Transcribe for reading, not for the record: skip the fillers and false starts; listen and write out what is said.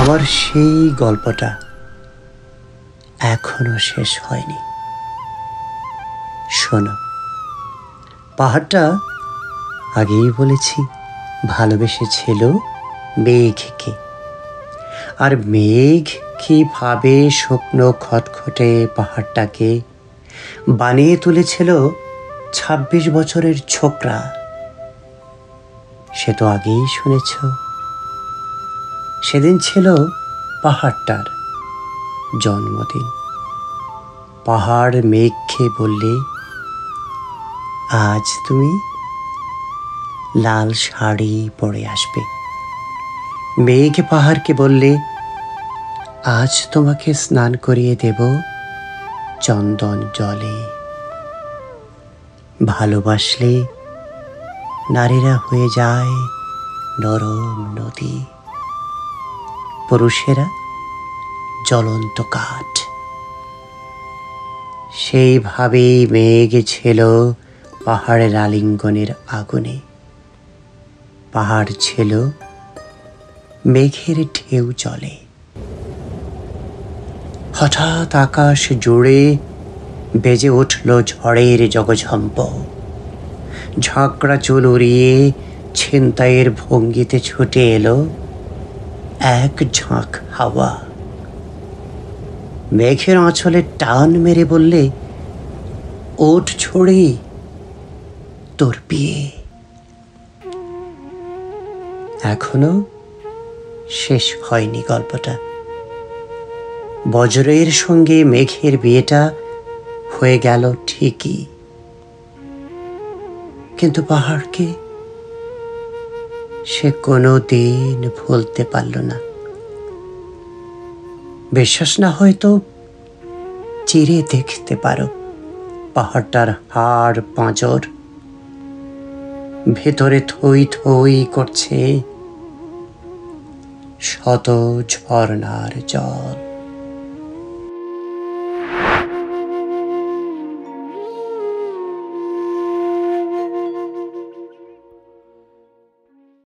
আমার সেই গল্পটা এখনো শেষ হয়নি। শোনো, পাহাড়টা আগেই বলেছি ভালোবেসেছিল মেঘকে, আর মেঘ কিভাবে শুকনো খটখটে পাহাড়টাকে বানিয়ে তুলেছিল ২৬ বছরের ছোকরা, সে তো আগেই শুনেছ। সেদিন ছিল পাহাড়টার জন্মদিন। পাহাড় মেঘকে বললে, আজ তুমি লাল শাড়ি পরে আসবে। মেঘ পাহাড়কে বললে, আজ তোমাকে স্নান করিয়ে দেব চন্দন জলে। ভালোবাসলে নারীরা হয়ে যায় নরম নদী, পুরুষেরা জ্বলন্ত কাঠ। সেইভাবেই মেঘ ছিল পাহাড়ের আলিঙ্গনের আগুনে, পাহাড় ছিল মেঘের ঢেউ জলে। হঠাৎ আকাশ জুড়ে বেজে উঠল ঝড়ের জগঝম্প। ঝাঁকড়া চুল উড়িয়ে ছিনতাইয়ের ভঙ্গিতে ছুটে এলো এক ঝাঁক হাওয়া। মেঘের আঁচলে টান মেরে বললে, ওঠ ছড়ি, তোর বিয়ে এখনো শেষ হয়নি। গল্পটা বজ্রের সঙ্গে মেঘের বিয়েটা হয়ে গেল ঠিকই, কিন্তু পাহাড়কে সে কোনো দিন ভুলতে পারল না। বিশ্বাস না হয়তো চিরে দেখতে পারো পাহাড়টার হাড় পাঁজর, ভেতরে থই থই করছে শত ঝর্ণার জল।